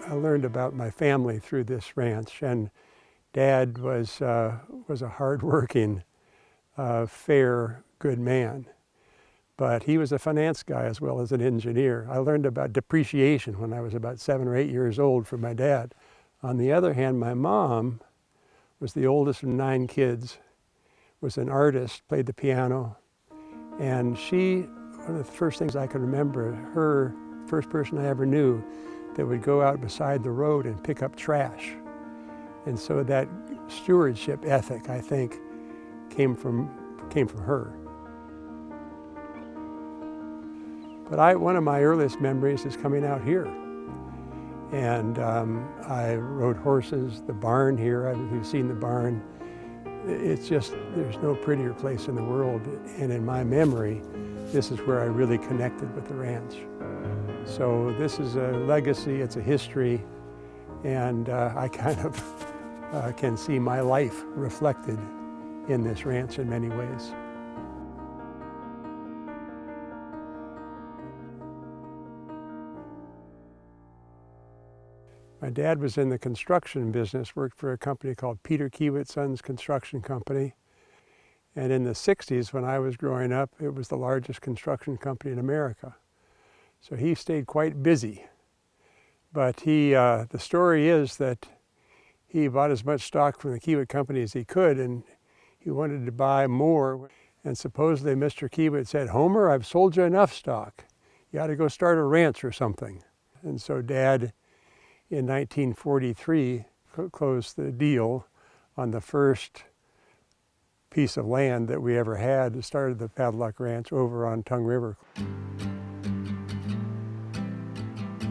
I learned about my family through this ranch, and Dad was a hard-working, fair, good man. But he was a finance guy as well as an engineer. I learned about depreciation when I was about 7 or 8 years old from my dad. On the other hand, my mom was the oldest of 9 kids, was an artist, played the piano, and one of the first things I can remember, her first person I ever knew that would go out beside the road and pick up trash. And so that stewardship ethic, I think, came from her. But one of my earliest memories is coming out here. And I rode horses, the barn here, you've seen the barn. It's just, there's no prettier place in the world. And in my memory, this is where I really connected with the ranch. So this is a legacy, it's a history, and I kind of can see my life reflected in this ranch in many ways. My dad was in the construction business, worked for a company called Peter Kiewit Sons Construction Company. And in the 60s, when I was growing up, it was the largest construction company in America. So he stayed quite busy. But the story is that he bought as much stock from the Kiewit company as he could, and he wanted to buy more. And supposedly Mr. Kiewit said, "Homer, I've sold you enough stock. You ought to go start a ranch or something." And so Dad, in 1943, closed the deal on the first piece of land that we ever had, started the Padlock Ranch over on Tongue River.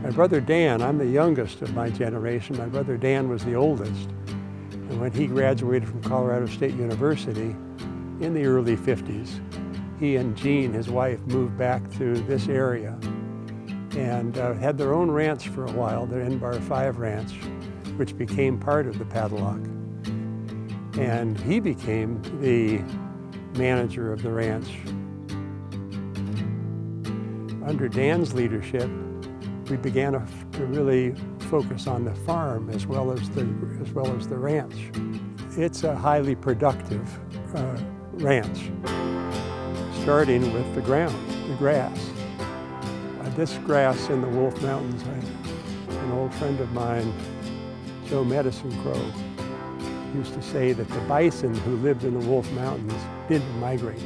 My brother Dan, I'm the youngest of my generation. My brother Dan was the oldest. And when he graduated from Colorado State University in the early 50s, he and Jean, his wife, moved back to this area and had their own ranch for a while, the N-Bar 5 Ranch, which became part of the Padlock. And he became the manager of the ranch. Under Dan's leadership, we began to really focus on the farm as well as the ranch. It's a highly productive ranch, starting with the ground, the grass. This grass in the Wolf Mountains, an old friend of mine, Joe Medicine Crow, used to say that the bison who lived in the Wolf Mountains didn't migrate.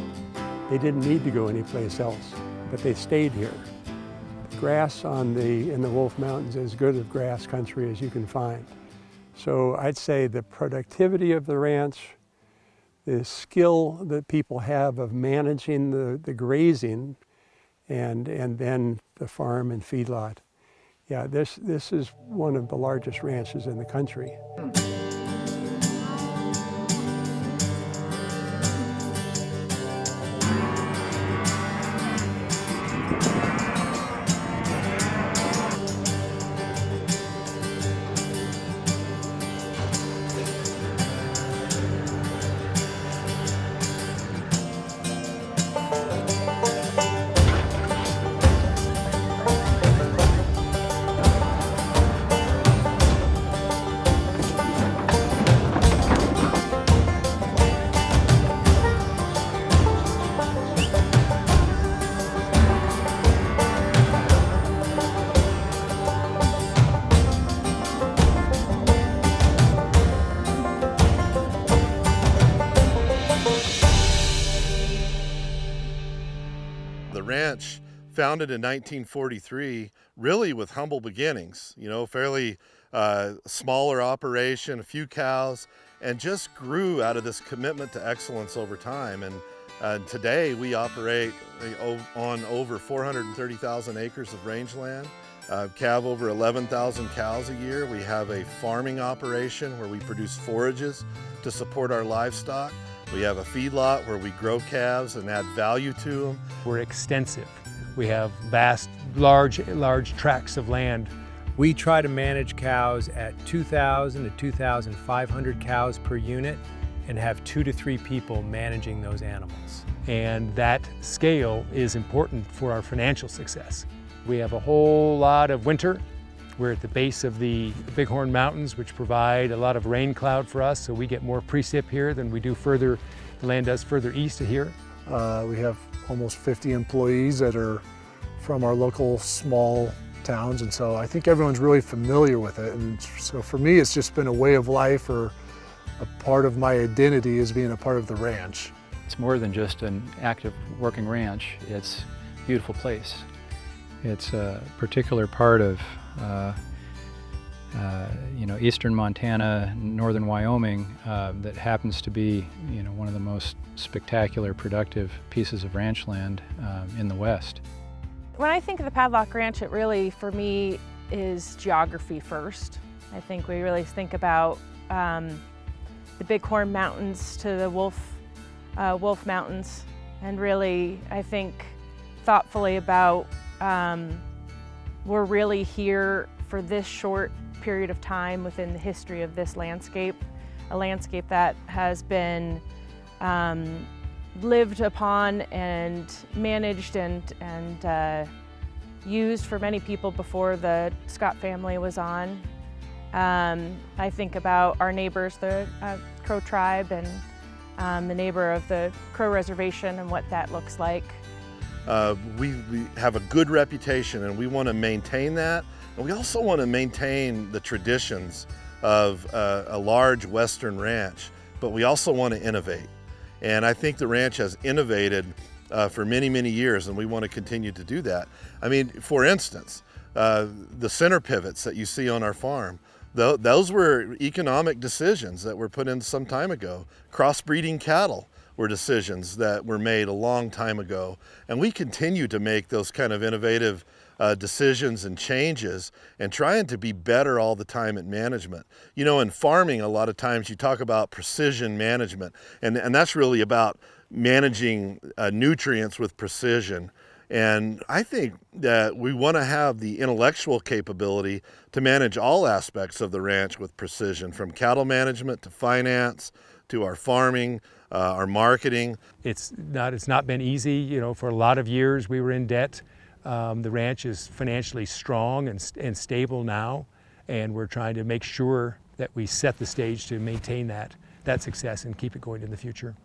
They didn't need to go anyplace else, but they stayed here. The grass in the Wolf Mountains is as good of grass country as you can find. So I'd say the productivity of the ranch, the skill that people have of managing the grazing, and then the farm and feedlot. Yeah, this is one of the largest ranches in the country. The ranch, founded in 1943, really with humble beginnings, fairly smaller operation, a few cows, and just grew out of this commitment to excellence over time. And today we operate on over 430,000 acres of rangeland, calve over 11,000 cows a year. We have a farming operation where we produce forages to support our livestock. We have a feedlot where we grow calves and add value to them. We're extensive. We have vast, large tracts of land. We try to manage cows at 2,000 to 2,500 cows per unit and have 2 to 3 people managing those animals. And that scale is important for our financial success. We have a whole lot of winter We're at the base of the Bighorn Mountains, which provide a lot of rain cloud for us, so we get more precip here than we do the land does further east of here. We have almost 50 employees that are from our local small towns, and so I think everyone's really familiar with it. And so for me, it's just been a way of life, or a part of my identity as being a part of the ranch. It's more than just an active working ranch. It's a beautiful place. It's a particular part of eastern Montana, northern Wyoming, that happens to be one of the most spectacular, productive pieces of ranch land in the West. When I think of the Padlock Ranch, it really, for me, is geography first. I think we really think about the Bighorn Mountains to the Wolf Mountains, and really, I think, thoughtfully about we're really here for this short period of time within the history of this landscape, a landscape that has been lived upon and managed and used for many people before the Scott family was on. I think about our neighbors, the Crow tribe, and the neighbor of the Crow Reservation and what that looks like. We have a good reputation, and we want to maintain that. And we also want to maintain the traditions of a large Western ranch, but we also want to innovate. And I think the ranch has innovated for many, many years, and we want to continue to do that. I mean, for instance, the center pivots that you see on our farm, those were economic decisions that were put in some time ago. Crossbreeding cattle were decisions that were made a long time ago. And we continue to make those kind of innovative decisions and changes, and trying to be better all the time at management. In farming, a lot of times you talk about precision management, and that's really about managing nutrients with precision. And I think that we want to have the intellectual capability to manage all aspects of the ranch with precision, from cattle management to finance to our farming, our marketing. It's not been easy. For a lot of years we were in debt. The ranch is financially strong and stable now, and we're trying to make sure that we set the stage to maintain that success and keep it going in the future.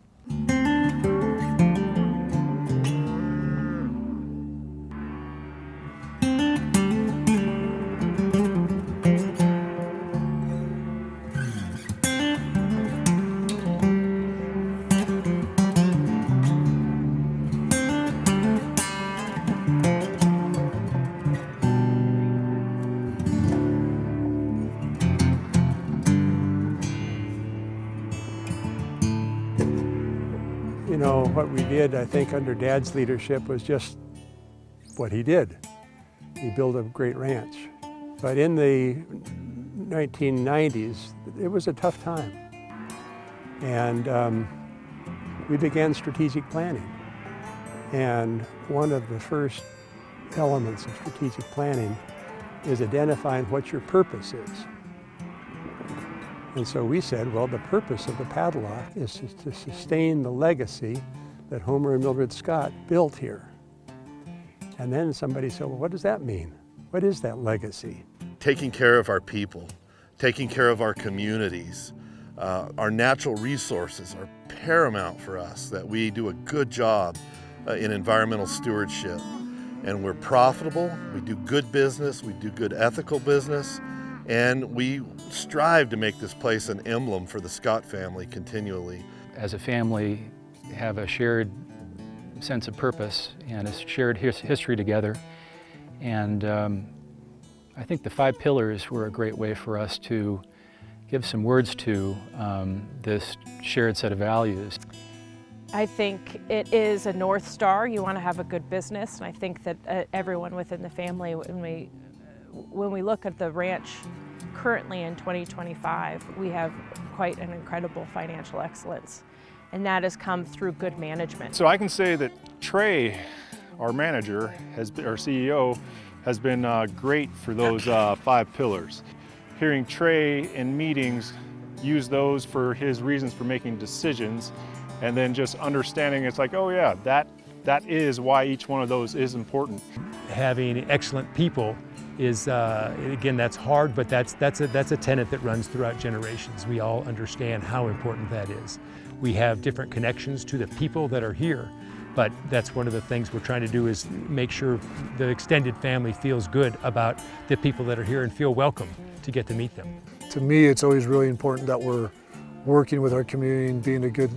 What we did, I think, under Dad's leadership was just what he did. He built a great ranch. But in the 1990s, it was a tough time. And we began strategic planning. And one of the first elements of strategic planning is identifying what your purpose is. And so we said, well, the purpose of the Padlock is to sustain the legacy that Homer and Mildred Scott built here. And then somebody said, well, what does that mean? What is that legacy? Taking care of our people, taking care of our communities, our natural resources are paramount for us, that we do a good job in environmental stewardship. And we're profitable, we do good business, we do good ethical business, and we strive to make this place an emblem for the Scott family continually. As a family, have a shared sense of purpose and a shared history together. And I think the 5 pillars were a great way for us to give some words to this shared set of values. I think it is a North Star. You want to have a good business, and I think that everyone within the family, when we look at the ranch currently in 2025, we have quite an incredible financial excellence, and that has come through good management. So I can say that Trey, our manager, our CEO, has been great for those 5 pillars. Hearing Trey in meetings use those for his reasons for making decisions, and then just understanding it's like, oh yeah, that is why each one of those is important. Having excellent people is, again, that's hard, but that's a tenet that runs throughout generations. We all understand how important that is. We have different connections to the people that are here, but that's one of the things we're trying to do, is make sure the extended family feels good about the people that are here and feel welcome to get to meet them. To me, it's always really important that we're working with our community and being a good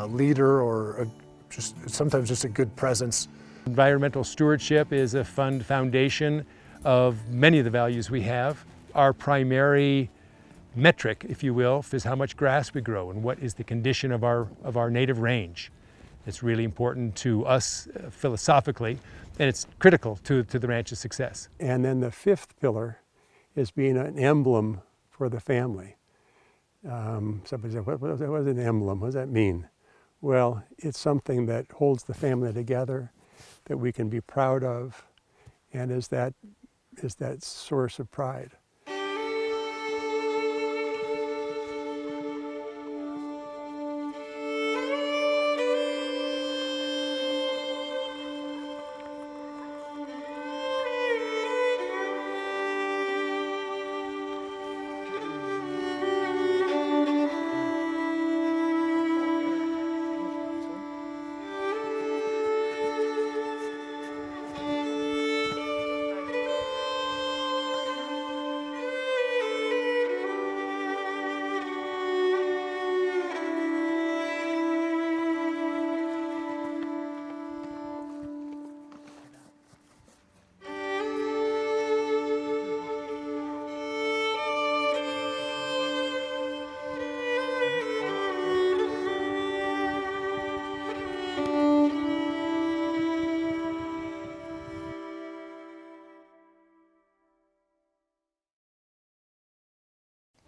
leader, or sometimes just a good presence. Environmental stewardship is a foundation of many of the values we have. Our primary metric, if you will, is how much grass we grow and what is the condition of our native range. It's really important to us philosophically, and it's critical to the ranch's success. And then the fifth pillar is being an emblem for the family. Somebody said, what is an emblem? What does that mean? Well, it's something that holds the family together, that we can be proud of, and is that source of pride.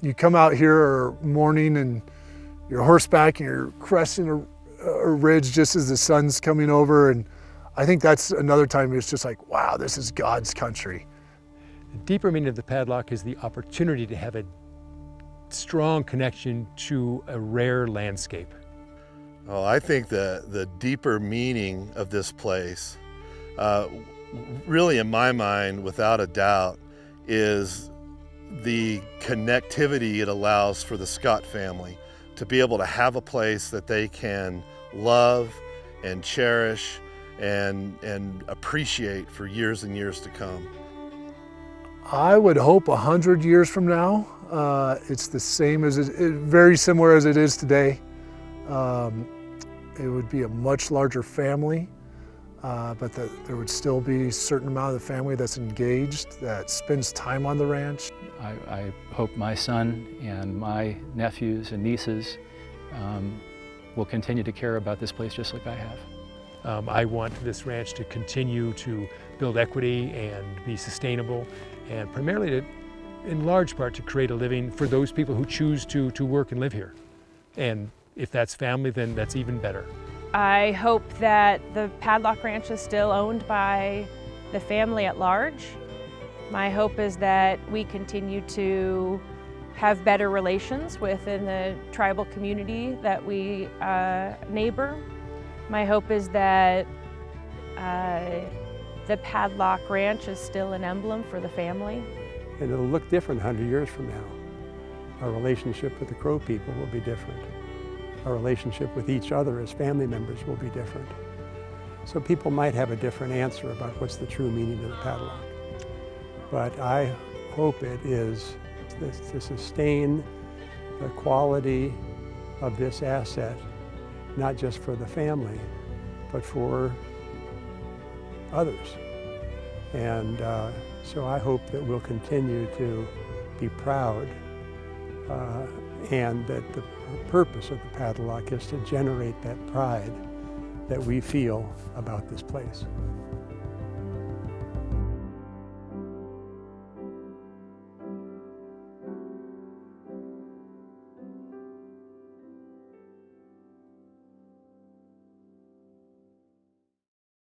You come out here morning and you're horseback and you're cresting a ridge just as the sun's coming over, and I think that's another time it's just like, wow, this is God's country. The deeper meaning of the padlock is the opportunity to have a strong connection to a rare landscape. Oh, I think the deeper meaning of this place, really in my mind, without a doubt, is the connectivity it allows for the Scott family to be able to have a place that they can love and cherish and appreciate for years and years to come. I would hope 100 years from now, it's the same as very similar as it is today. It would be a much larger family, but there would still be a certain amount of the family that's engaged, that spends time on the ranch. I hope my son and my nephews and nieces will continue to care about this place just like I have. I want this ranch to continue to build equity and be sustainable, and primarily in large part to create a living for those people who choose to work and live here. And if that's family, then that's even better. I hope that the Padlock Ranch is still owned by the family at large. My hope is that we continue to have better relations within the tribal community that we neighbor. My hope is that the Padlock Ranch is still an emblem for the family. And it'll look different 100 years from now. Our relationship with the Crow people will be different. Our relationship with each other as family members will be different. So people might have a different answer about what's the true meaning of the padlock. But I hope it is to sustain the quality of this asset, not just for the family, but for others. And so I hope that we'll continue to be proud and that the purpose of the padlock is to generate that pride that we feel about this place.